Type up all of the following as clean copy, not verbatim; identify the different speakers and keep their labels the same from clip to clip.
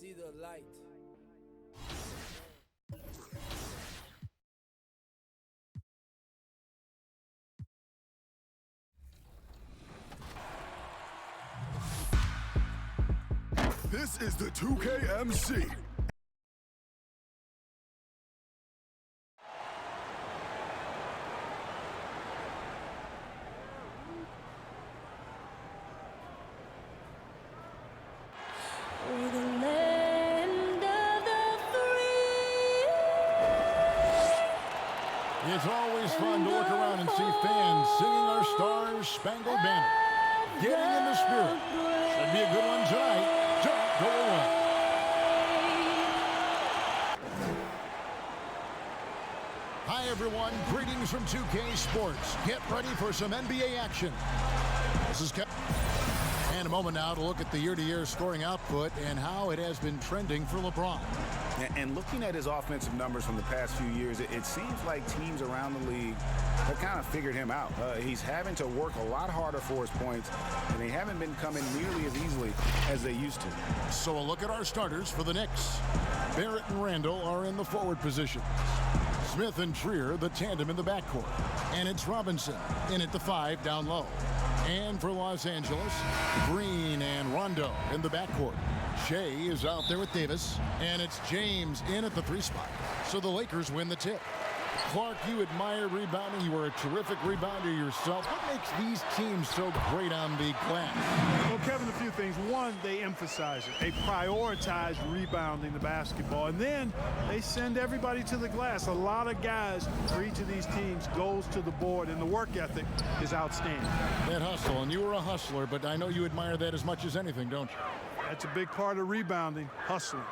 Speaker 1: see the light.
Speaker 2: This is the 2K MC.
Speaker 3: It's always fun to look around and see fans singing our Stars Spangled Banner. Getting in the spirit. Should be a good one tonight. Don't go away. Hi, everyone. Greetings from 2K Sports. Get ready for some NBA action. This is Kevin. And a moment now to look at the year-to-year scoring output and how it has been trending for LeBron.
Speaker 4: And looking at his offensive numbers from the past few years, it seems like teams around the league have kind of figured him out. He's having to work a lot harder for his points, and they haven't been coming nearly as easily as they used to.
Speaker 3: So a look at our starters for the Knicks. Barrett and Randall are in the forward positions. Smith and Trier, the tandem in the backcourt. And it's Robinson in at the 5 down low. And for Los Angeles, Green and Rondo in the backcourt. Shea is out there with Davis, and it's James in at the 3 spot. So the Lakers win the tip. Clark, you admire rebounding. You are a terrific rebounder yourself. What makes these teams so great on the glass?
Speaker 5: Well, Kevin, a few things. One, they emphasize it. They prioritize rebounding the basketball, and then they send everybody to the glass. A lot of guys for each of these teams goes to the board, and the work ethic is outstanding.
Speaker 3: That hustle, and you were a hustler, but I know you admire that as much as anything, don't you?
Speaker 5: That's a big part of rebounding, hustling.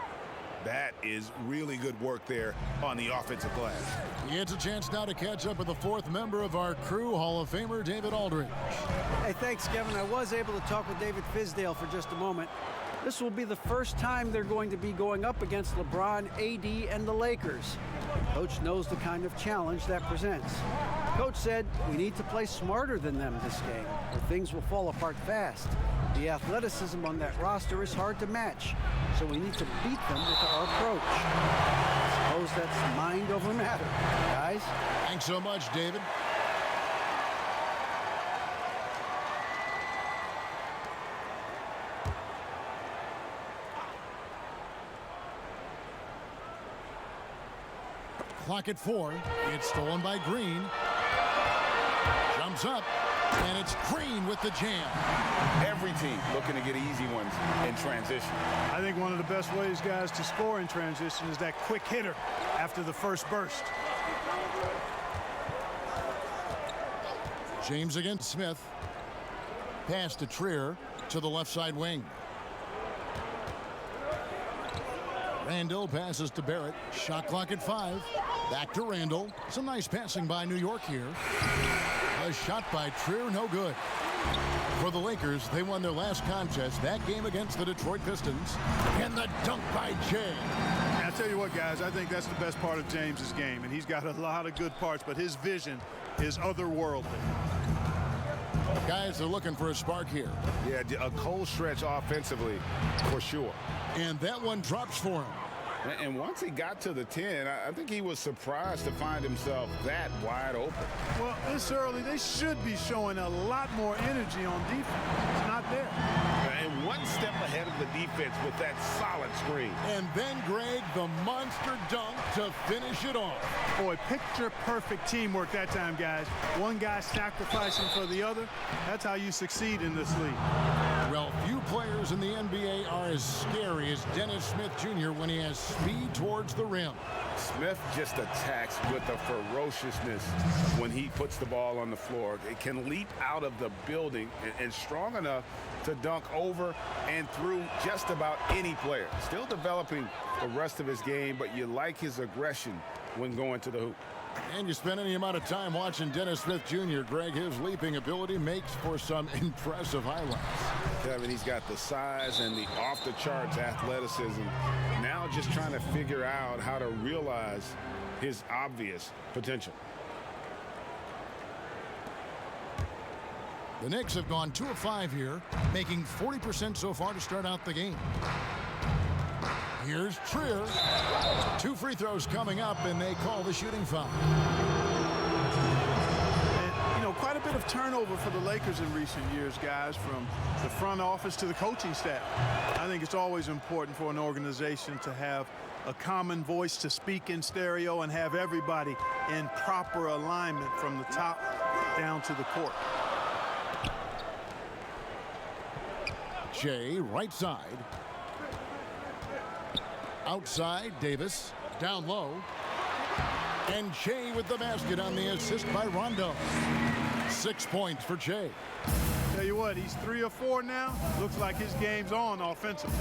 Speaker 4: That is really good work there on the offensive glass.
Speaker 3: He gets a chance now to catch up with the 4th member of our crew, Hall of Famer David Aldridge.
Speaker 6: Hey, thanks, Kevin. I was able to talk with David Fizdale for just a moment. This will be the first time they're going to be going up against LeBron, AD, and the Lakers. Coach knows the kind of challenge that presents. Coach said, we need to play smarter than them this game, or things will fall apart fast. The athleticism on that roster is hard to match, so we need to beat them with our approach. I suppose that's mind over matter, guys.
Speaker 3: Thanks so much, David. Clock at 4. It's stolen by Green. Jumps up, and it's Green with the jam.
Speaker 4: Every team looking to get easy ones in transition.
Speaker 5: I think one of the best ways, guys, to score in transition is that quick hitter after the first burst.
Speaker 3: James against Smith. Pass to Trier to the left side wing. Randall passes to Barrett. Shot clock at 5. Back to Randall. Some nice passing by New York here. A shot by Trier, no good. For the Lakers, they won their last contest, that game against the Detroit Pistons. And the dunk by Jay.
Speaker 5: I'll tell you what, guys, I think that's the best part of James's game, and he's got a lot of good parts, but his vision is otherworldly.
Speaker 3: Guys are looking for a spark here.
Speaker 4: Yeah, a cold stretch offensively, for sure.
Speaker 3: And that one drops for him.
Speaker 4: And once he got to the 10, I think he was surprised to find himself that wide open.
Speaker 5: Well, this early, they should be showing a lot more energy on defense. It's not there.
Speaker 4: And one step ahead of the defense with that solid screen.
Speaker 3: And then, Greg, the monster dunk to finish it off.
Speaker 5: Boy, picture-perfect teamwork that time, guys. One guy sacrificing for the other. That's how you succeed in this league.
Speaker 3: Well, few players in the NBA are as scary as Dennis Smith Jr. when he has speed towards the rim.
Speaker 4: Smith just attacks with a ferociousness when he puts the ball on the floor. It can leap out of the building and strong enough to dunk over and through just about any player. Still developing the rest of his game, but you like his aggression when going to the hoop.
Speaker 3: And you spend any amount of time watching Dennis Smith Jr., Greg, his leaping ability makes for some impressive highlights.
Speaker 4: Kevin, he's got the size and the off-the-charts athleticism. Now just trying to figure out how to realize his obvious potential.
Speaker 3: The Knicks have gone 2 of 5 here, making 40% so far to start out the game. Here's Trier. 2 free throws coming up, and they call the shooting foul.
Speaker 5: Quite a bit of turnover for the Lakers in recent years, guys, from the front office to the coaching staff. I think it's always important for an organization to have a common voice to speak in stereo and have everybody in proper alignment from the top down to the court.
Speaker 3: Shea, right side. Outside, Davis. Down low. And Shea with the basket on the assist by Rondo. 6 points for Shea.
Speaker 5: Tell you what, he's 3 or 4 now. Looks like his game's on offensively.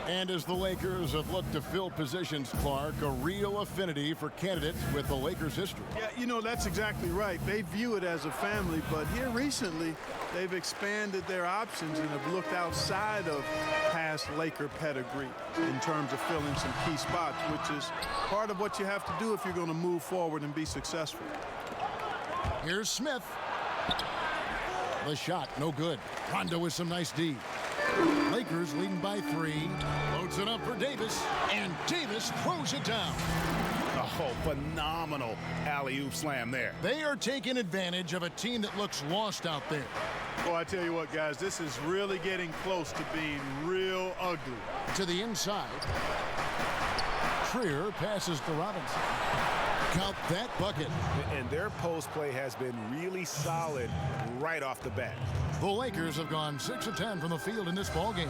Speaker 3: And as the Lakers have looked to fill positions, Clark, a real affinity for candidates with the Lakers history.
Speaker 5: Yeah, that's exactly right. They view it as a family, but here recently, they've expanded their options and have looked outside of past Laker pedigree in terms of filling some key spots, which is part of what you have to do if you're going to move forward and be successful.
Speaker 3: Here's Smith. The shot, no good. Rondo with some nice D. Lakers leading by 3. Loads it up for Davis, and Davis throws it down.
Speaker 4: Oh, phenomenal alley-oop slam there.
Speaker 3: They are taking advantage of a team that looks lost out there.
Speaker 5: Well, I tell you what, guys, this is really getting close to being real ugly.
Speaker 3: To the inside. Trier passes to Robinson. Count that bucket.
Speaker 4: And their post play has been really solid right off the bat.
Speaker 3: The Lakers have gone 6 of 10 from the field in this ballgame.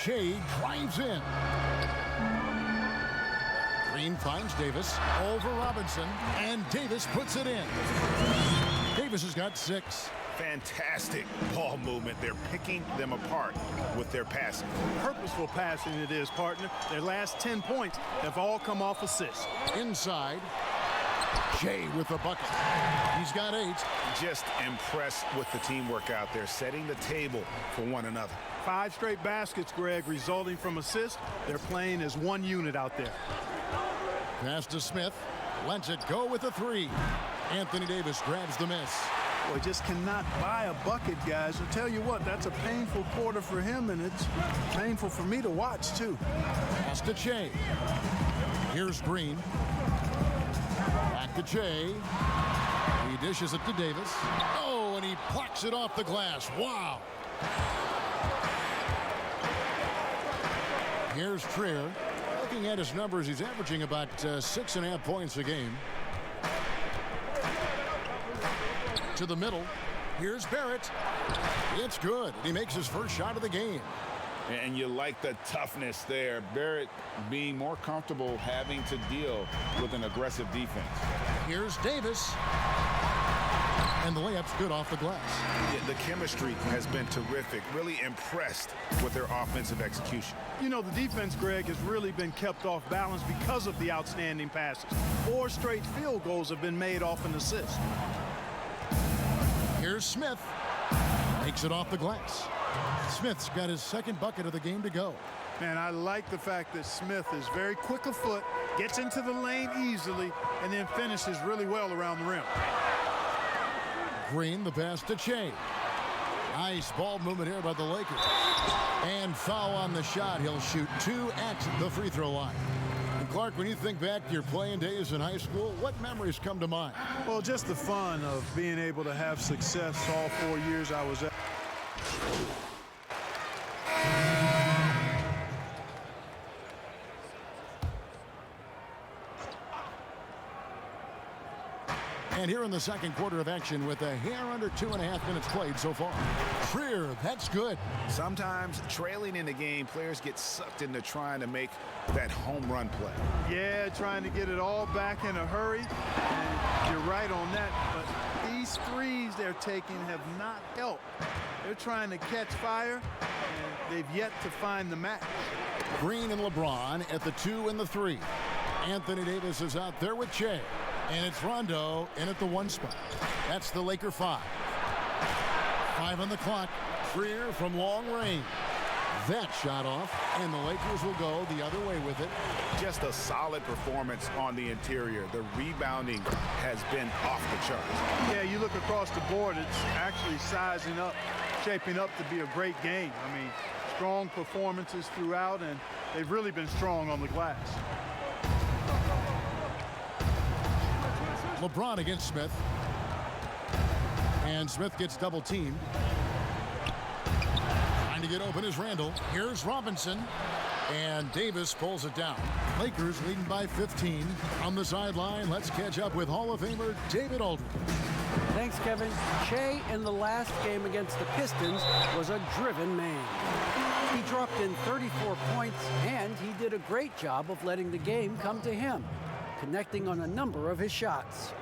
Speaker 3: Shea drives in. Green finds Davis over Robinson, and Davis puts it in. Davis has got 6.
Speaker 4: Fantastic ball movement. They're picking them apart with their passing.
Speaker 5: Purposeful passing it is, partner. Their last 10 points have all come off assists.
Speaker 3: Inside, Shea with the bucket. He's got 8.
Speaker 4: Just impressed with the teamwork out there, setting the table for one another.
Speaker 5: 5 straight baskets, Greg, resulting from assists. They're playing as one unit out there.
Speaker 3: Pass to Smith. Lets it go with a 3. Anthony Davis grabs the miss.
Speaker 5: Boy, just cannot buy a bucket, guys. I'll tell you what, that's a painful quarter for him, and it's painful for me to watch, too.
Speaker 3: Pass to Shea. Here's Green. Back to Shea. He dishes it to Davis. Oh, and he plucks it off the glass. Wow. Here's Trier. Looking at his numbers, he's averaging about 6.5 points a game. To the middle. Here's Barrett. It's good. He makes his first shot of the game.
Speaker 4: And you like the toughness there. Barrett being more comfortable having to deal with an aggressive defense.
Speaker 3: Here's Davis. And the layup's good off the glass.
Speaker 4: Yeah, the chemistry has been terrific. Really impressed with their offensive execution.
Speaker 5: You know, the defense, Greg, has really been kept off balance because of the outstanding passes. 4 straight field goals have been made off an assist.
Speaker 3: Here's Smith. Makes it off the glass. Smith's got his 2nd bucket of the game to go.
Speaker 5: Man, I like the fact that Smith is very quick of foot, gets into the lane easily, and then finishes really well around the rim.
Speaker 3: Green, the pass to Shea. Nice ball movement here by the Lakers. And foul on the shot. He'll shoot 2 at the free throw line. And Clark, when you think back to your playing days in high school, what memories come to mind?
Speaker 5: Well, just the fun of being able to have success all 4 years I was at.
Speaker 3: And here in the 2nd quarter of action with a hair under 2.5 minutes played so far. Trier, that's good.
Speaker 4: Sometimes trailing in the game, players get sucked into trying to make that home run play.
Speaker 5: Yeah, trying to get it all back in a hurry. And you're right on that. But these threes they're taking have not helped. They're trying to catch fire, and they've yet to find the match.
Speaker 3: Green and LeBron at the 2 and the 3. Anthony Davis is out there with Shea. And it's Rondo in at the 1 spot. That's the Laker 5. 5 on the clock. Trier from long range. That shot off, and the Lakers will go the other way with it.
Speaker 4: Just a solid performance on the interior. The rebounding has been off the charts.
Speaker 5: Yeah, you look across the board, it's actually sizing up, shaping up to be a great game. I mean, strong performances throughout, and they've really been strong on the glass.
Speaker 3: LeBron against Smith. And Smith gets double teamed. Trying to get open is Randall. Here's Robinson. And Davis pulls it down. Lakers leading by 15. On the sideline, let's catch up with Hall of Famer David Aldridge.
Speaker 6: Thanks, Kevin. Shea in the last game against the Pistons was a driven man. He dropped in 34 points, and he did a great job of letting the game come to him, connecting on a number of his shots.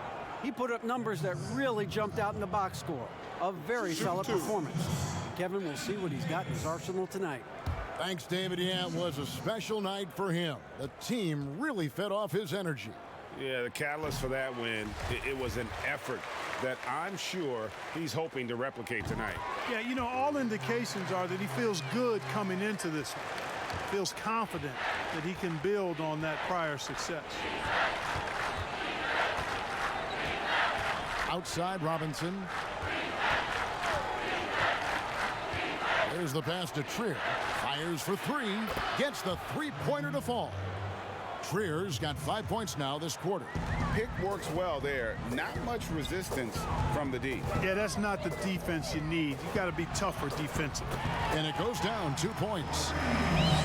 Speaker 6: He put up numbers that really jumped out in the box score. A very solid performance. Kevin will see what he's got in his arsenal tonight.
Speaker 3: Thanks, David. Yeah, it was a special night for him. The team really fed off his energy.
Speaker 4: Yeah, the catalyst for that win, it was an effort that I'm sure he's hoping to replicate tonight.
Speaker 5: Yeah, you know, all indications are that he feels good coming into this one. Feels confident that he can build on that prior success.
Speaker 3: Outside, Robinson. There's the pass to Trier. Fires for three. Gets the three-pointer to fall. Trier's got 5 points now this quarter.
Speaker 4: Pick works well there. Not much resistance from the D.
Speaker 5: Yeah, that's not the defense you need. You got to be tougher defensively.
Speaker 3: And it goes down 2 points.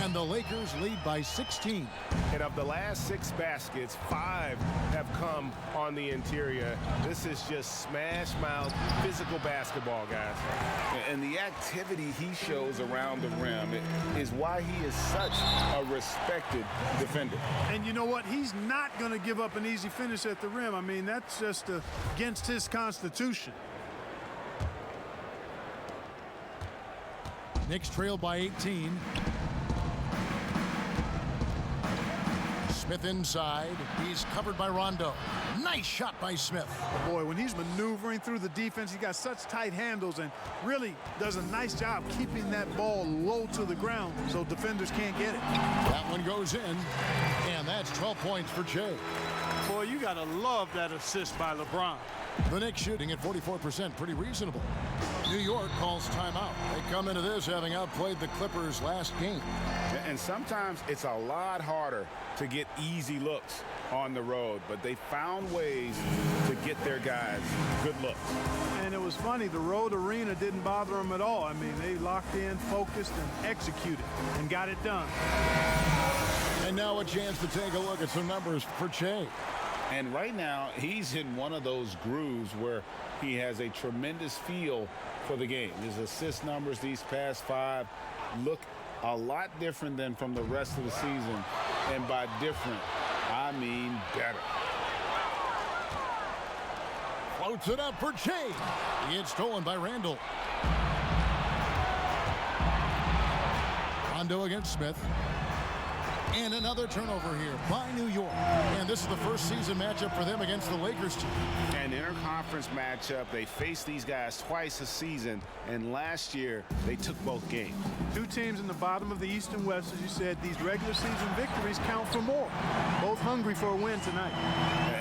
Speaker 3: And the Lakers lead by 16.
Speaker 1: And of the last 6 baskets, 5 have come on the interior. This is just smash mouth physical basketball, guys.
Speaker 4: And the activity he shows around the rim is why he is such a respected defender.
Speaker 5: And you know what? He's not going to give up an easy finish at the rim. I mean, that's just against his constitution.
Speaker 3: Knicks trail by 18. Smith inside. He's covered by Rondo. Nice shot by Smith.
Speaker 5: Boy, when he's maneuvering through the defense, he got such tight handles and really does a nice job keeping that ball low to the ground so defenders can't get it.
Speaker 3: That one goes in, and that's 12 points for Jay.
Speaker 5: Boy, you got to love that assist by LeBron.
Speaker 3: The Knicks shooting at 44%, pretty reasonable. New York calls timeout. They come into this having outplayed the Clippers last game.
Speaker 4: And sometimes it's a lot harder to get easy looks on the road, but they found ways to get their guys good looks.
Speaker 5: And it was funny, the road arena didn't bother them at all. I mean, they locked in, focused, and executed, and got it done.
Speaker 3: And now a chance to take a look at some numbers for Che.
Speaker 4: And right now, he's in one of those grooves where he has a tremendous feel for the game. His assist numbers these past 5 look a lot different than from the rest of the season. And by different, I mean better.
Speaker 3: Floats it up for Che. It's stolen by Randall. Rondo against Smith. And another turnover here by New York. And this is the first season matchup for them against the Lakers team.
Speaker 4: An interconference matchup. They faced these guys twice a season, and last year they took both games.
Speaker 5: 2 teams in the bottom of the East and West, as you said. These regular season victories count for more. Both hungry for a win tonight.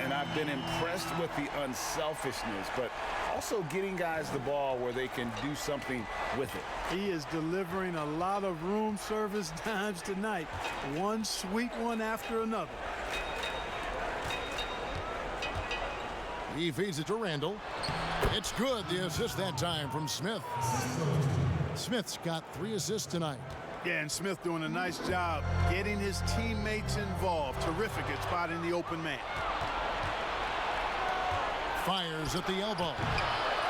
Speaker 4: And I've been impressed with the unselfishness, but also getting guys the ball where they can do something with it.
Speaker 5: He is delivering a lot of room service dimes tonight. One sweet one after another.
Speaker 3: He feeds it to Randall. It's good, the assist that time from Smith. Smith's got 3 assists tonight.
Speaker 5: Yeah, and Smith doing a nice job getting his teammates involved. Terrific at spotting the open man.
Speaker 3: Fires at the elbow.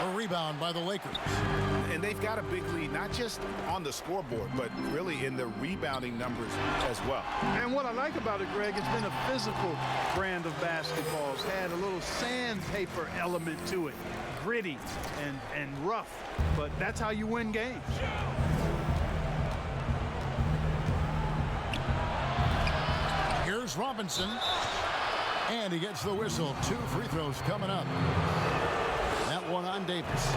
Speaker 3: A rebound by the Lakers.
Speaker 4: And they've got a big lead, not just on the scoreboard, but really in the rebounding numbers as well.
Speaker 5: And what I like about it, Greg, it's been a physical brand of basketball. It's had a little sandpaper element to it. Gritty and rough, but that's how you win games.
Speaker 3: Here's Robinson. And he gets the whistle. 2 free throws coming up. That one on Davis.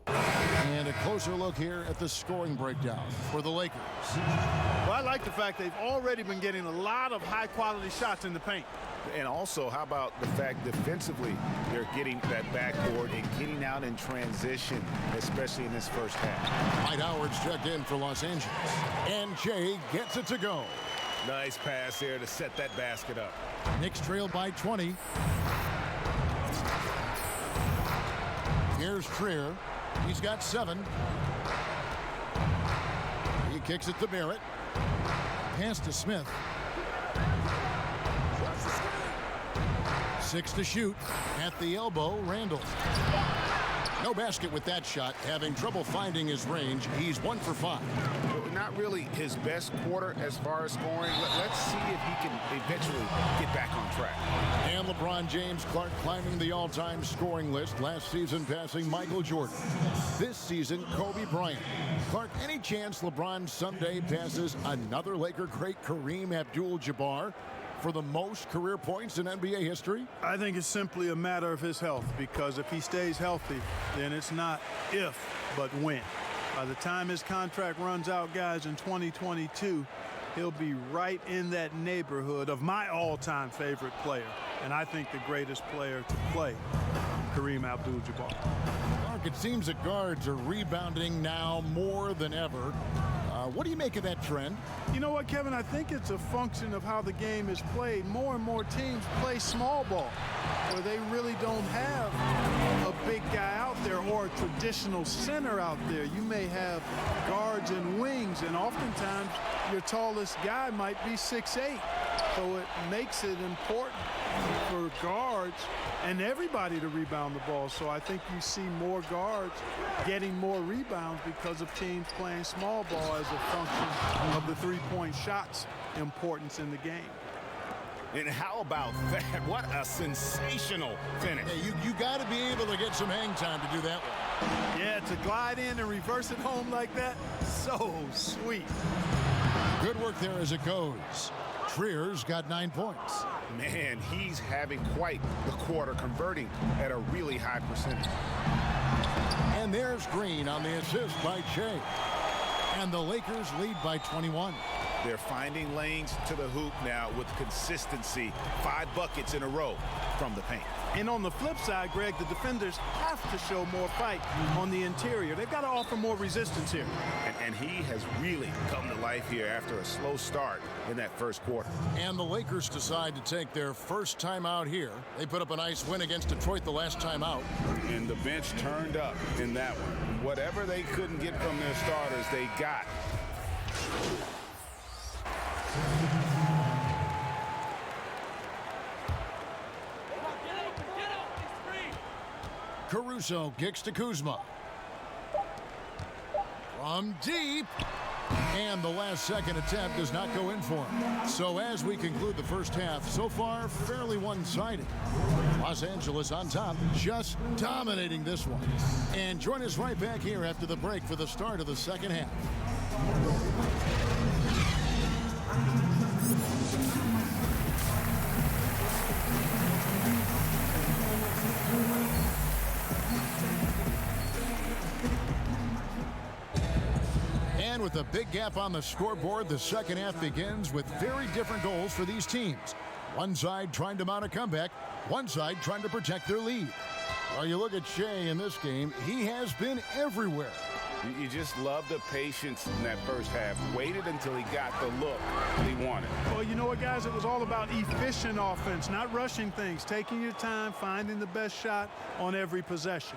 Speaker 3: And a closer look here at the scoring breakdown for the Lakers.
Speaker 5: Well, I like the fact they've already been getting a lot of high-quality shots in the paint.
Speaker 4: And also, how about the fact defensively they're getting that backboard and getting out in transition, especially in this first half.
Speaker 3: Dwight Howard's checked in for Los Angeles. And Jay gets it to go.
Speaker 1: Nice pass there to set that basket up.
Speaker 3: Knicks trail by 20. Here's Trier. He's got 7. He kicks it to Barrett. Pass to Smith. 6 to shoot. At the elbow, Randall. No basket with that shot. Having trouble finding his range. He's 1 for 5.
Speaker 4: Not really his best quarter as far as scoring. Let's see if he can eventually get back on track.
Speaker 3: And LeBron James Clark climbing the all-time scoring list. Last season passing Michael Jordan. This season, Kobe Bryant. Clark, any chance LeBron someday passes another Laker great Kareem Abdul-Jabbar for the most career points in NBA history?
Speaker 5: I think it's simply a matter of his health, because if he stays healthy, then it's not if, but when. By the time his contract runs out, guys, in 2022, he'll be right in that neighborhood of my all-time favorite player, and I think the greatest player to play, Kareem Abdul-Jabbar.
Speaker 3: Mark, it seems that guards are rebounding now more than ever. What do you make of that trend?
Speaker 5: You know what, Kevin? I think it's a function of how the game is played. More and more teams play small ball, where they really don't have a big guy out there or a traditional center out there. You may have guards and wings, and oftentimes your tallest guy might be 6'8". So it makes it important for guards and everybody to rebound the ball. So I think you see more guards getting more rebounds because of teams playing small ball as a function of the three-point shot's importance in the game.
Speaker 4: And how about that? What a sensational finish.
Speaker 3: Hey, you got to be able to get some hang time to do that one.
Speaker 5: Yeah, to glide in and reverse it home like that, so sweet.
Speaker 3: Good work there as it goes. Trier's got 9 points.
Speaker 4: Man, he's having quite the quarter, converting at a really high percentage.
Speaker 3: And there's Green on the assist by Shea. And the Lakers lead by 21.
Speaker 4: They're finding lanes to the hoop now with consistency. 5 buckets in a row from the paint.
Speaker 5: And on the flip side, Greg, the defenders have to show more fight on the interior. They've got to offer more resistance here.
Speaker 4: And he has really come to life here after a slow start in that first quarter.
Speaker 3: And the Lakers decide to take their first time out here. They put up a nice win against Detroit the last time out.
Speaker 4: And the bench turned up in that one. Whatever they couldn't get from their starters, they got.
Speaker 3: Caruso kicks to Kuzma. From deep. And the last second attempt does not go in for him. So as we conclude the first half, so far fairly one-sided. Los Angeles on top, just dominating this one. And join us right back here after the break for the start of the second half. And with a big gap on the scoreboard, the second half begins with very different goals for these teams. One side trying to mount a comeback, one side trying to protect their lead. Well, you look at Shea in this game, he has been everywhere.
Speaker 4: You just love the patience in that first half. Waited until he got the look that he wanted.
Speaker 5: Well, you know what, guys? It was all about efficient offense, not rushing things, taking your time, finding the best shot on every possession.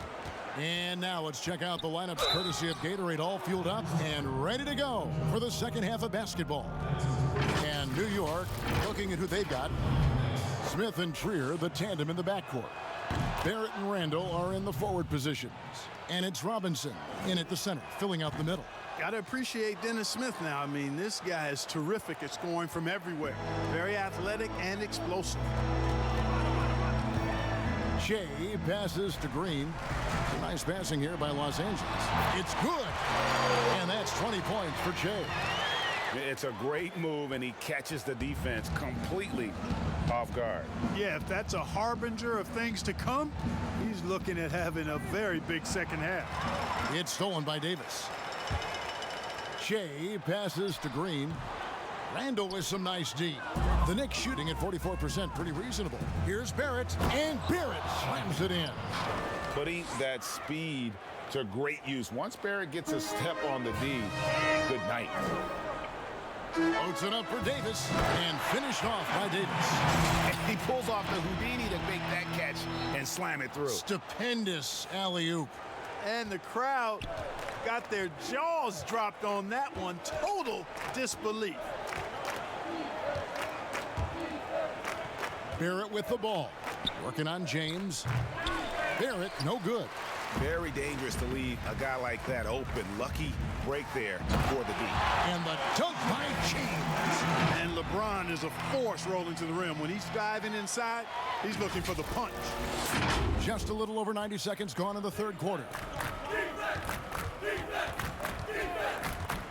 Speaker 3: And now let's check out the lineups courtesy of Gatorade, all fueled up and ready to go for the second half of basketball. And New York looking at who they've got. Smith and Trier, the tandem in the backcourt. Barrett and Randall are in the forward positions. And it's Robinson in at the center, filling out the middle.
Speaker 5: Got to appreciate Dennis Smith now. I mean, this guy is terrific at scoring from everywhere. Very athletic and explosive.
Speaker 3: Shea passes to Green. Nice passing here by Los Angeles. It's good. And that's 20 points for Shea.
Speaker 4: It's a great move, and he catches the defense completely off guard.
Speaker 5: Yeah, if that's a harbinger of things to come, he's looking at having a very big second half.
Speaker 3: It's stolen by Davis. Shea passes to Green. Randall with some nice D. The Knicks shooting at 44%, pretty reasonable. Here's Barrett, and Barrett slams it in.
Speaker 4: Putting that speed to great use. Once Barrett gets a step on the D, good night.
Speaker 3: Floats it up for Davis, and finished off by Davis.
Speaker 4: And he pulls off the Houdini to make that catch and slam it through.
Speaker 3: Stupendous alley-oop.
Speaker 5: And the crowd got their jaws dropped on that one. Total disbelief.
Speaker 3: Barrett with the ball. Working on James. Barrett, no good.
Speaker 4: Very dangerous to leave a guy like that open. Lucky break there for the D.
Speaker 3: And the dunk by James.
Speaker 5: And LeBron is a force rolling to the rim. When he's diving inside, he's looking for the punch.
Speaker 3: Just a little over 90 seconds gone in the third quarter.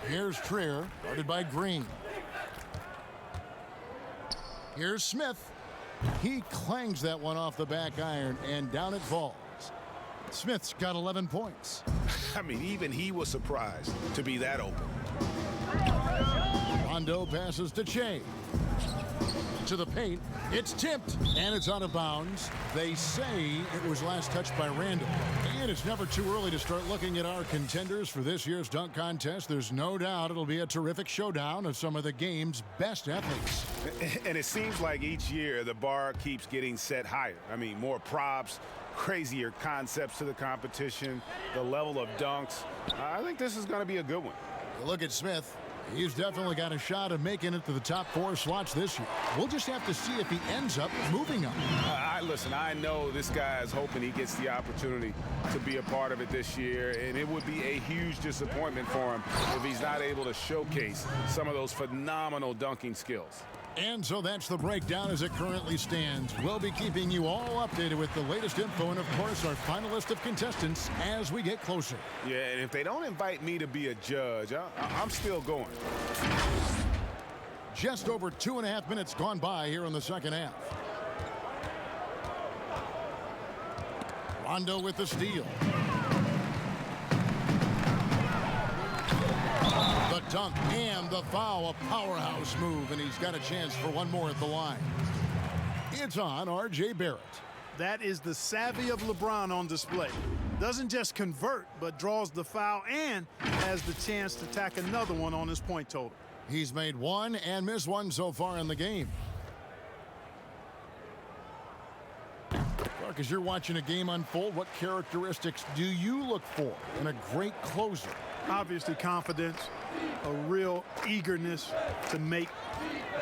Speaker 3: Here's Trier, guarded by Green. Here's Smith. He clangs that one off the back iron, and down it falls. Smith's got 11 points.
Speaker 4: I mean, even he was surprised to be that open.
Speaker 3: Rondo passes to Che. To the paint. It's tipped, and it's out of bounds. They say it was last touched by Randall. And it's never too early to start looking at our contenders for this year's dunk contest. There's no doubt it'll be a terrific showdown of some of the game's best athletes.
Speaker 4: And it seems like each year the bar keeps getting set higher. I mean, more props, crazier concepts to the competition, the level of dunks. I think this is going to be a good one.
Speaker 3: You look at Smith. He's definitely got a shot of making it to the top 4 slots this year. We'll just have to see if he ends up moving up.
Speaker 4: Listen, I know this guy is hoping he gets the opportunity to be a part of it this year, and it would be a huge disappointment for him if he's not able to showcase some of those phenomenal dunking skills.
Speaker 3: And so that's the breakdown as it currently stands. We'll be keeping you all updated with the latest info and, of course, our final list of contestants as we get closer.
Speaker 4: Yeah, and if they don't invite me to be a judge, I'm still going.
Speaker 3: Just over 2.5 minutes gone by here in the second half. Rondo with the steal. The dunk and the foul, a powerhouse move, and he's got a chance for one more at the line. It's on R.J. Barrett.
Speaker 5: That is the savvy of LeBron on display. Doesn't just convert, but draws the foul and has the chance to tack another one on his point total.
Speaker 3: He's made one and missed one so far in the game. Clark, as you're watching a game unfold, what characteristics do you look for in a great closer?
Speaker 5: Obviously confidence, a real eagerness to make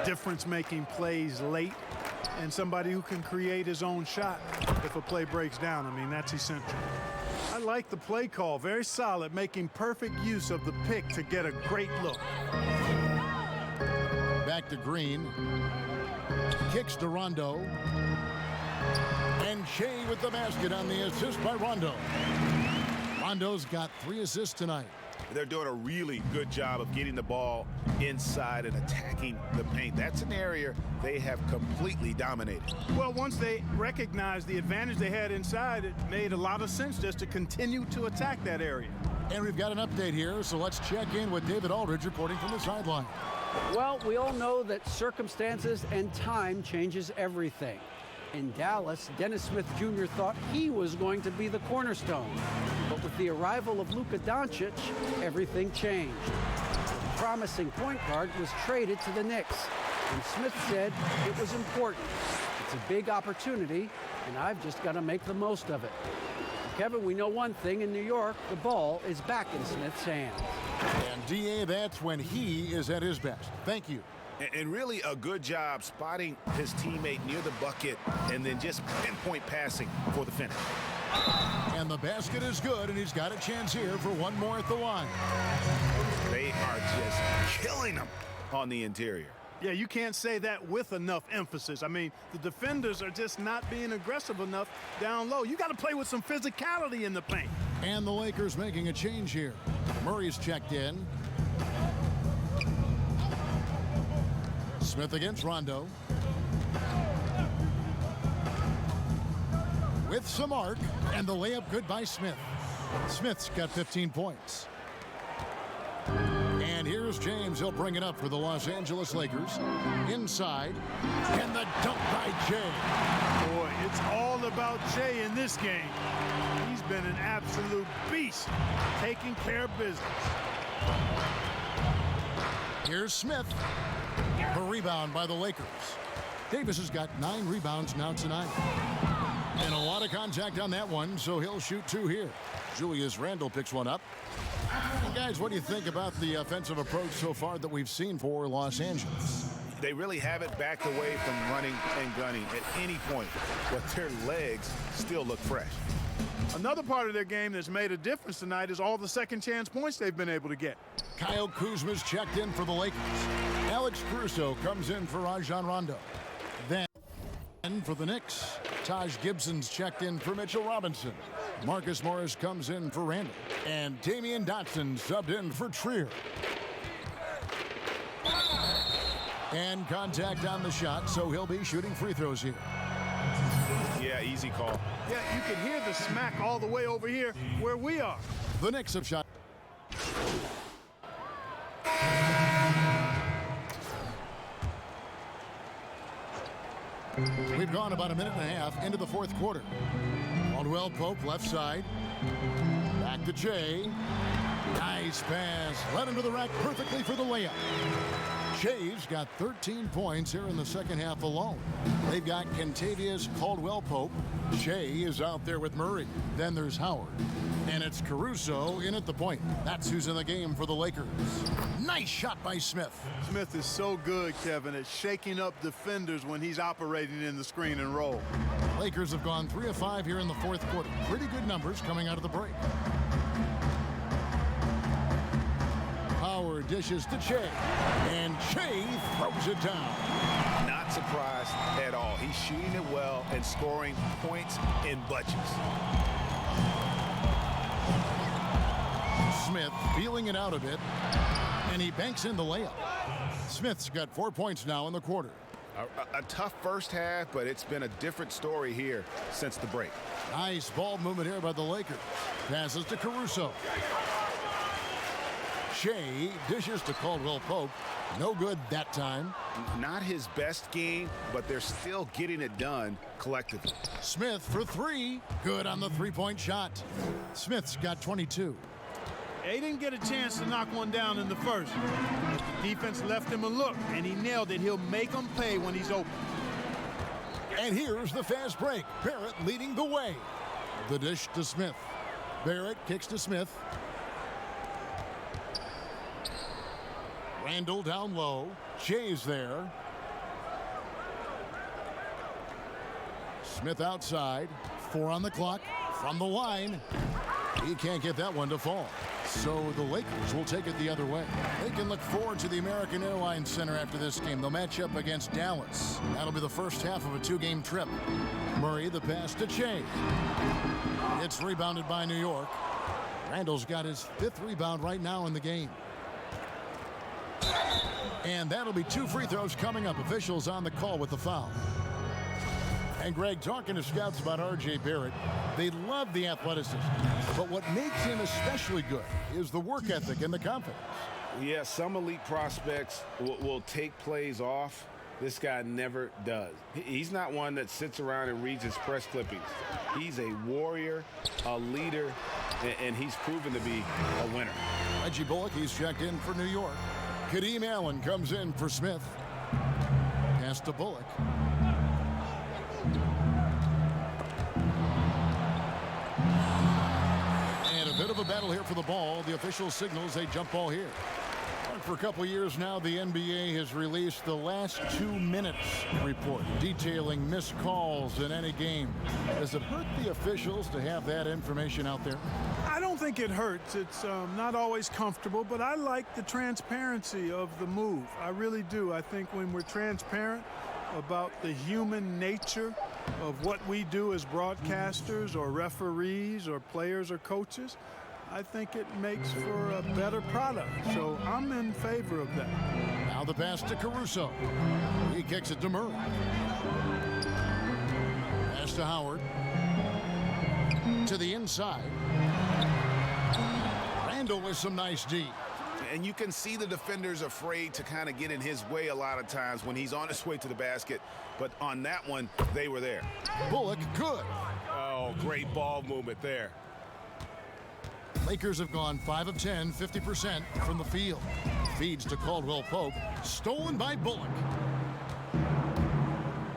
Speaker 5: difference-making plays late, and somebody who can create his own shot if a play breaks down. I mean, that's essential. I like the play call, very solid, making perfect use of the pick to get a great look.
Speaker 3: Back to Green. Kicks to Rondo. And Shea with the basket on the assist by Rondo. Rondo's got 3 assists tonight.
Speaker 4: They're doing a really good job of getting the ball inside and attacking the paint. That's an area they have completely dominated.
Speaker 5: Well, once they recognized the advantage they had inside, it made a lot of sense just to continue to attack that area.
Speaker 3: And we've got an update here, so let's check in with David Aldridge reporting from the sideline.
Speaker 6: Well, we all know that circumstances and time changes everything. In Dallas, Dennis Smith Jr. thought he was going to be the cornerstone. But with the arrival of Luka Doncic, everything changed. The promising point guard was traded to the Knicks, and Smith said it was important. It's a big opportunity, and I've just got to make the most of it. Kevin, we know one thing in New York, the ball is back in Smith's hands.
Speaker 3: And D.A., that's when he is at his best. Thank you.
Speaker 4: And really a good job spotting his teammate near the bucket and then just pinpoint passing for the finish.
Speaker 3: And the basket is good, and he's got a chance here for one more at the line.
Speaker 4: They are just killing them on the interior.
Speaker 5: Yeah, you can't say that with enough emphasis. I mean, the defenders are just not being aggressive enough down low. You got to play with some physicality in the paint.
Speaker 3: And the Lakers making a change here. Murray's checked in. Smith against Rondo. With some arc, and the layup good by Smith. Smith's got 15 points. And And here's James. He'll bring it up for the Los Angeles Lakers. Inside. And the dunk by Jay.
Speaker 5: Boy, it's all about Jay in this game. He's been an absolute beast, taking care of business.
Speaker 3: Here's Smith. The rebound by the Lakers. Davis has got 9 rebounds now tonight. And a lot of contact on that one, so he'll shoot 2 here. Julius Randle picks one up. And guys, what do you think about the offensive approach so far that we've seen for Los Angeles?
Speaker 4: They really haven't backed away from running and gunning at any point, but their legs still look fresh.
Speaker 5: Another part of their game that's made a difference tonight is all the second chance points they've been able to get.
Speaker 3: Kyle Kuzma's checked in for the Lakers. Alex Caruso comes in for Rajon Rondo. Then for the Knicks, Taj Gibson's checked in for Mitchell Robinson. Marcus Morris comes in for Randall. And Damian Dotson subbed in for Trier. And contact on the shot, so he'll be shooting free throws here.
Speaker 4: Yeah, easy call.
Speaker 5: Yeah, you can hear the smack all the way over here where we are.
Speaker 3: The Knicks have shot. We've gone about a minute and a half into the fourth quarter. Caldwell Pope left side. Back to Jay. Nice pass. Led into the rack perfectly for the layup. Jay's got 13 points here in the second half alone. They've got Kentavious Caldwell-Pope. Jay is out there with Murray. Then there's Howard. And it's Caruso in at the point. That's who's in the game for the Lakers. Nice shot by Smith.
Speaker 5: Smith is so good, Kevin, at shaking up defenders when he's operating in the screen and roll.
Speaker 3: Lakers have gone 3 of 5 here in the fourth quarter. Pretty good numbers coming out of the break. Howard dishes to Jay, and Jay throws it down.
Speaker 4: Not surprised at all. He's shooting it well and scoring points in bunches.
Speaker 3: Smith feeling it out a bit, and he banks in the layup. Smith's got 4 points now in the quarter.
Speaker 4: A tough first half, but it's been a different story here since the break.
Speaker 3: Nice ball movement here by the Lakers. Passes to Caruso. Shea dishes to Caldwell-Pope. No good that time.
Speaker 4: Not his best game, but they're still getting it done collectively.
Speaker 3: Smith for 3. Good on the three-point shot. Smith's got 22.
Speaker 5: He didn't get a chance to knock one down in the first. But the defense left him a look, and he nailed it. He'll make them pay when he's open.
Speaker 3: And here's the fast break. Barrett leading the way. The dish to Smith. Barrett kicks to Smith. Randall down low. Shay's there. Smith outside. 4 on the clock. From the line. He can't get that one to fall. So the Lakers will take it the other way. They can look forward to the American Airlines Center after this game. They'll match up against Dallas. That'll be the first half of a 2-game trip. Murray, the pass to Shea. It's rebounded by New York. Randall's got his 5th rebound right now in the game. And that'll be 2 free throws coming up. Officials on the call with the foul. And Greg, talking to scouts about R.J. Barrett, they love the athleticism. But what makes him especially good is the work ethic and the confidence.
Speaker 4: Yeah, some elite prospects will take plays off. This guy never does. He's not one that sits around and reads his press clippings. He's a warrior, a leader, and he's proven to be a winner.
Speaker 3: Reggie Bullock, he's checked in for New York. Kadeem Allen comes in for Smith. Pass to Bullock. And a bit of a battle here for the ball. The official signals a jump ball here. For a couple years now, the NBA has released the last 2 minutes report detailing missed calls in any game. Does it hurt the officials to have that information out there?
Speaker 5: I don't think it hurts. It's not always comfortable, but I like the transparency of the move. I really do. I think when we're transparent about the human nature of what we do as broadcasters or referees or players or coaches, I think it makes for a better product. So I'm in favor of that.
Speaker 3: Now the pass to Caruso. He kicks it to Murray. Pass to Howard. To the inside. Randall with some nice D.
Speaker 4: And you can see the defenders afraid to kind of get in his way a lot of times when he's on his way to the basket. But on that one, they were there.
Speaker 3: Bullock, good.
Speaker 1: Oh, great ball movement there.
Speaker 3: Lakers have gone 5 of 10, 50% from the field. Feeds to Caldwell Pope. Stolen by Bullock.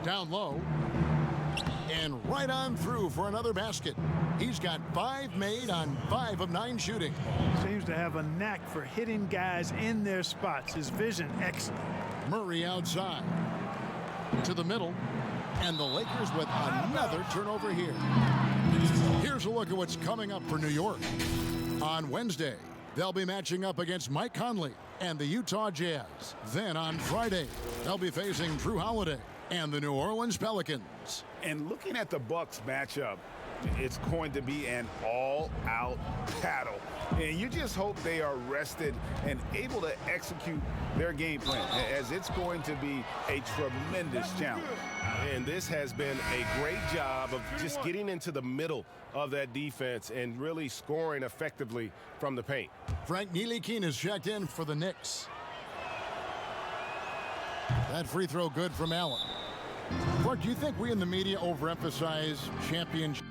Speaker 3: Down low. And right on through for another basket. He's got 5 made on 5 of 9 shooting.
Speaker 5: Seems to have a knack for hitting guys in their spots. His vision excellent.
Speaker 3: Murray outside. To the middle. And the Lakers with another turnover here. Here's a look at what's coming up for New York. On Wednesday, they'll be matching up against Mike Conley and the Utah Jazz. Then on Friday, they'll be facing Drew Holiday and the New Orleans Pelicans.
Speaker 4: And looking at the Bucks matchup, it's going to be an all-out battle. And you just hope they are rested and able to execute their game plan, as it's going to be a tremendous challenge.
Speaker 1: And this has been a great job of just getting into the middle of that defense and really scoring effectively from the paint.
Speaker 3: Frank Ntilikina is checked in for the Knicks. That free throw good from Allen. Clark, do you think we in the media overemphasize championship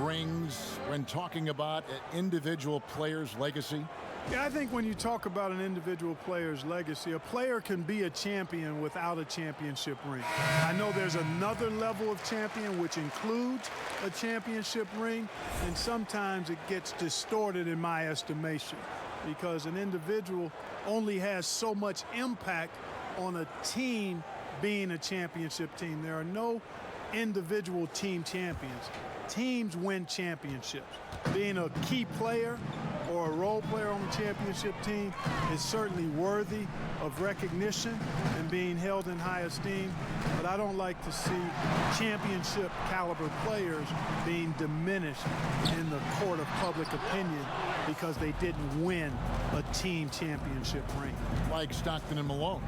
Speaker 3: rings when talking about an individual player's legacy?
Speaker 5: Yeah, I think when you talk about an individual player's legacy, a player can be a champion without a championship ring. I know there's another level of champion which includes a championship ring, and sometimes it gets distorted in my estimation because an individual only has so much impact on a team being a championship team. There are no individual team champions. Teams win championships. Being a key player or a role player on the championship team is certainly worthy of recognition and being held in high esteem, but I don't like to see championship caliber players being diminished in the court of public opinion because they didn't win a team championship ring.
Speaker 3: Like Stockton and Malone.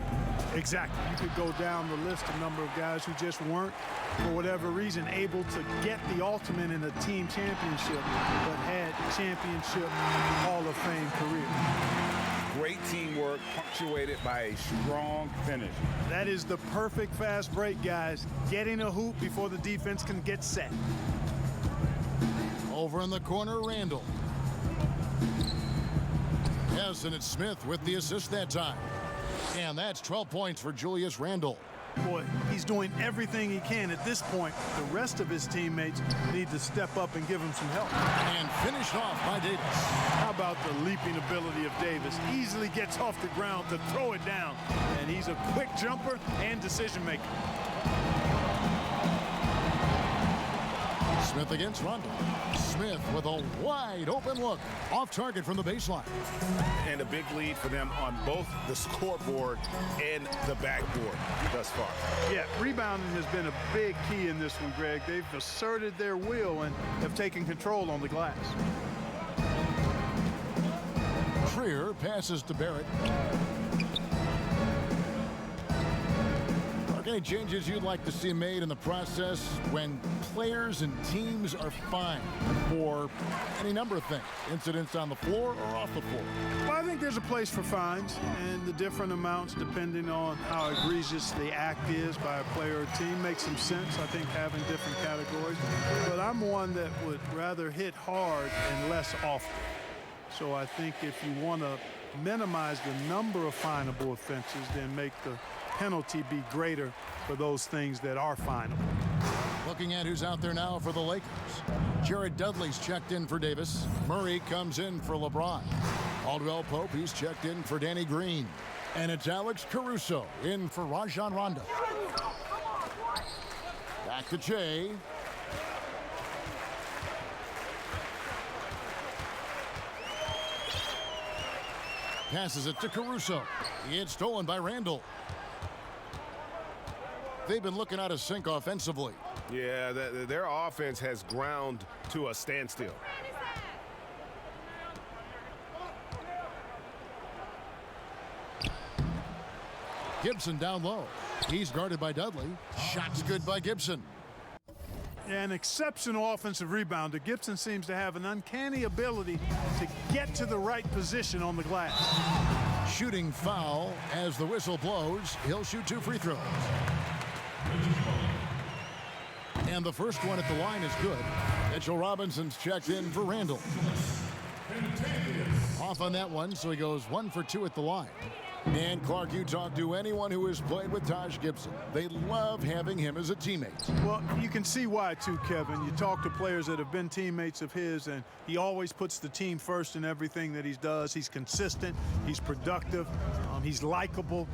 Speaker 5: Exactly. You could go down the list of number of guys who just weren't, for whatever reason, able to get the ultimate in a team championship, but had championship Hall of Fame career.
Speaker 4: Great teamwork punctuated by a strong finish.
Speaker 5: That is the perfect fast break, guys. Getting a hoop before the defense can get set.
Speaker 3: Over in the corner, Randall. Yes, and it's Smith with the assist that time. And that's 12 points for Julius Randle.
Speaker 5: Boy, he's doing everything he can at this point. The rest of his teammates need to step up and give him some help.
Speaker 3: And finished off by Davis.
Speaker 5: How about the leaping ability of Davis? Easily gets off the ground to throw it down. And he's a quick jumper and decision maker.
Speaker 3: Smith against Rondo. Smith with a wide open look. Off target from the baseline.
Speaker 4: And a big lead for them on both the scoreboard and the backboard thus far.
Speaker 5: Yeah, rebounding has been a big key in this one, Greg. They've asserted their will and have taken control on the glass.
Speaker 3: Trier passes to Barrett. Any changes you'd like to see made in the process when players and teams are fined for any number of things, incidents on the floor or off the floor?
Speaker 5: Well, I think there's a place for fines and the different amounts depending on how egregious the act is by a player or team makes some sense. I think having different categories, but I'm one that would rather hit hard and less often. So I think if you want to minimize the number of finable offenses, then make the penalty be greater for those things that are finable.
Speaker 3: Looking at who's out there now for the Lakers. Jared Dudley's checked in for Davis. Murray comes in for LeBron. Caldwell Pope, he's checked in for Danny Green. And it's Alex Caruso in for Rajon Rondo. Back to Che. Passes it to Caruso. It's stolen by Randall. They've been looking out of sync offensively.
Speaker 1: Yeah, their offense has ground to a standstill.
Speaker 3: Gibson down low. He's guarded by Dudley. Shots good by Gibson.
Speaker 5: An exceptional offensive rebounder. Gibson seems to have an uncanny ability to get to the right position on the glass.
Speaker 3: Shooting foul as the whistle blows. He'll shoot 2 free throws. And the first one at the line is good. Mitchell Robinson's checked in for Randall. Off on that one, so he goes 1 for 2 at the line. And Clark, you talk to anyone who has played with Taj Gibson. They love having him as a teammate.
Speaker 5: Well, you can see why too, Kevin. You talk to players that have been teammates of his, and he always puts the team first in everything that he does. He's consistent, he's productive, he's likable.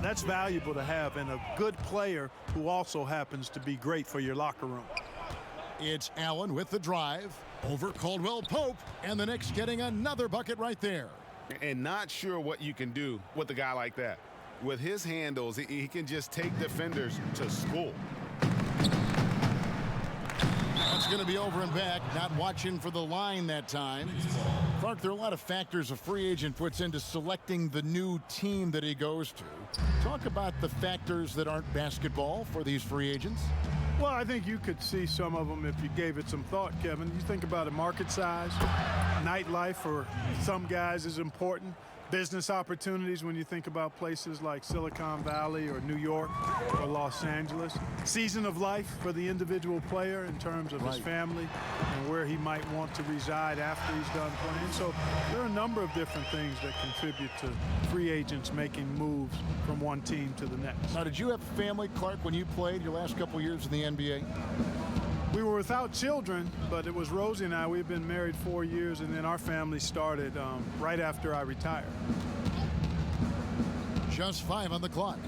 Speaker 5: That's valuable to have, and a good player who also happens to be great for your locker room.
Speaker 3: It's Allen with the drive over Caldwell Pope, and the Knicks getting another bucket right there.
Speaker 4: And not sure what you can do with a guy like that. With his handles, he can just take defenders to school.
Speaker 3: That's going to be over and back. Not watching for the line that time. Clark, there are a lot of factors a free agent puts into selecting the new team that he goes to. Talk about the factors that aren't basketball for these free agents.
Speaker 5: Well, I think you could see some of them if you gave it some thought, Kevin. You think about a market size, nightlife for some guys is important. Business opportunities when you think about places like Silicon Valley or New York or Los Angeles. Season of life for the individual player in terms of his family and where he might want to reside after he's done playing. So there are a number of different things that contribute to free agents making moves from one team to the next.
Speaker 3: Now, did you have family, Clark, when you played your last couple years in the NBA?
Speaker 5: We were without children, but it was Rosie and I. We've been married 4 years, and then our family started right after I retired.
Speaker 3: Just 5 on the clock.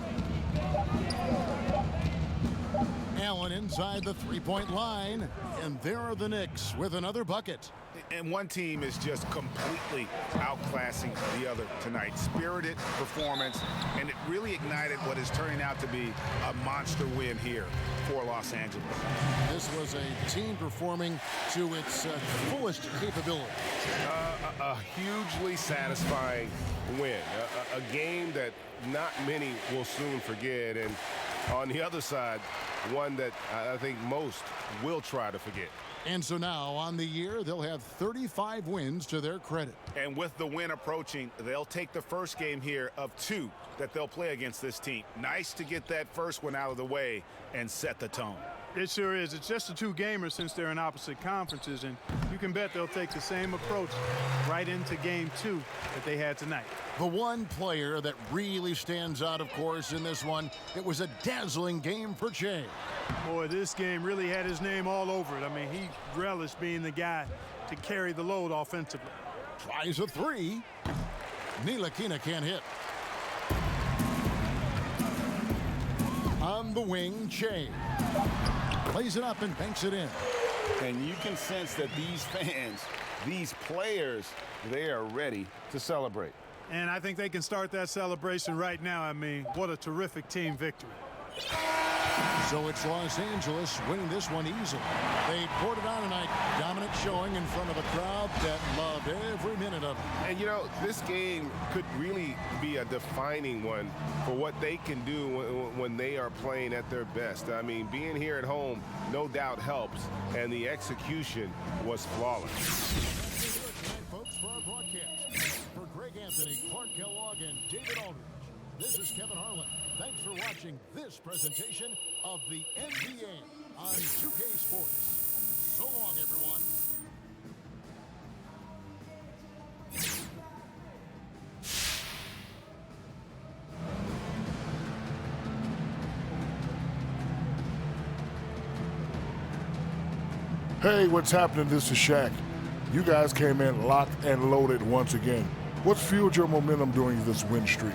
Speaker 3: Allen inside the three-point line, and there are the Knicks with another bucket.
Speaker 4: And one team is just completely outclassing the other tonight. Spirited performance, and it really ignited what is turning out to be a monster win here for Los Angeles.
Speaker 3: This was a team performing to its fullest capability.
Speaker 1: A hugely satisfying win. A game that not many will soon forget. And on the other side, one that I think most will try to forget.
Speaker 3: And so now on the year, they'll have 35 wins to their credit.
Speaker 4: And with the win approaching, they'll take the first game here of 2 that they'll play against this team. Nice to get that first one out of the way and set the tone.
Speaker 5: It sure is. It's just a 2-gamer since they're in opposite conferences, and you can bet they'll take the same approach right into game 2 that they had tonight.
Speaker 3: The one player that really stands out, of course, in this one, it was a dazzling game for Che.
Speaker 5: Boy, this game really had his name all over it. I mean, he relished being the guy to carry the load offensively.
Speaker 3: Tries a 3. Ntilikina can't hit. On the wing, Che plays it up and banks it in.
Speaker 4: And you can sense that these fans, these players, they are ready to celebrate.
Speaker 5: And I think they can start that celebration right now. I mean, what a terrific team victory.
Speaker 3: So it's Los Angeles winning this one easily. They poured it on tonight. Dominant showing in front of a crowd that loved every minute of it.
Speaker 1: And, you know, this game could really be a defining one for what they can do when they are playing at their best. I mean, being here at home, no doubt helps, and the execution was flawless.
Speaker 3: Folks, for our broadcast, for Greg Anthony, Clark Kellogg, and David Aldridge, this is Kevin Harlan. Thanks for watching this presentation of the NBA on 2K Sports. So long, everyone.
Speaker 2: Hey, what's happening? This is Shaq. You guys came in locked and loaded once again. What's fueled your momentum during this win streak?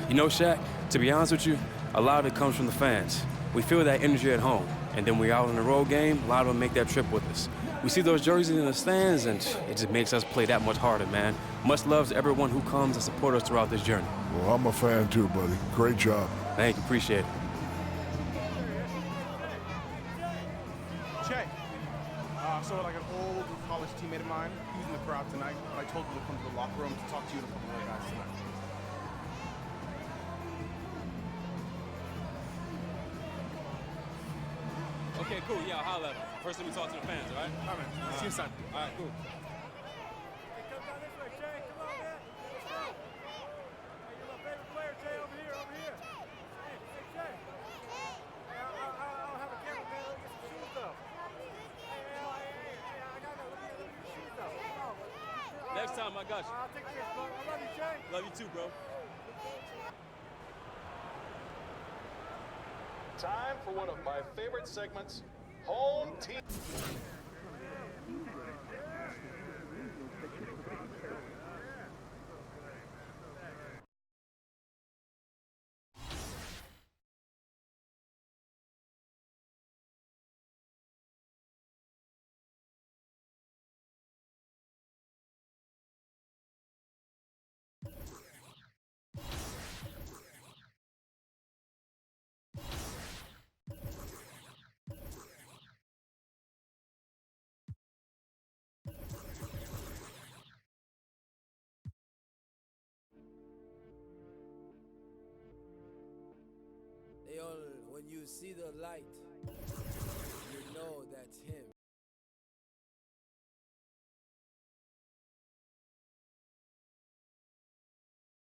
Speaker 7: You know, Shaq, to be honest with you, a lot of it comes from the fans. We feel that energy at home, and then we're out on the road game, a lot of them make that trip with us. We see those jerseys in the stands, and it just makes us play that much harder, man. Much love to everyone who comes and support us throughout this journey.
Speaker 2: Well, I'm a fan too, buddy. Great job.
Speaker 7: Thank you, appreciate it.
Speaker 8: Che, so like an old college teammate of mine, he was in the crowd tonight. I told him to come to the locker room to talk to you and a couple of other guys tonight.
Speaker 7: Okay, cool. Yeah, I'll holler at him. First, let me talk to the fans, all right?
Speaker 8: All right, man. See you Sunday.
Speaker 7: All right, cool.
Speaker 9: Come down this way, Jay. Come on, man. Let's go. Hey, you're my favorite player, Jay. Over here, over here. Hey, Jay. Hey, I'll have a camera, man. Let me get some shoes, though. Hey, I got that. Let me get your shoes, though. Come on.
Speaker 7: Next time, I got you.
Speaker 9: I'll take care, bro. I love you, Jay.
Speaker 7: Love you too, bro.
Speaker 10: Time for one of my favorite segments, Home Team.
Speaker 11: When you see the light, you know that's him.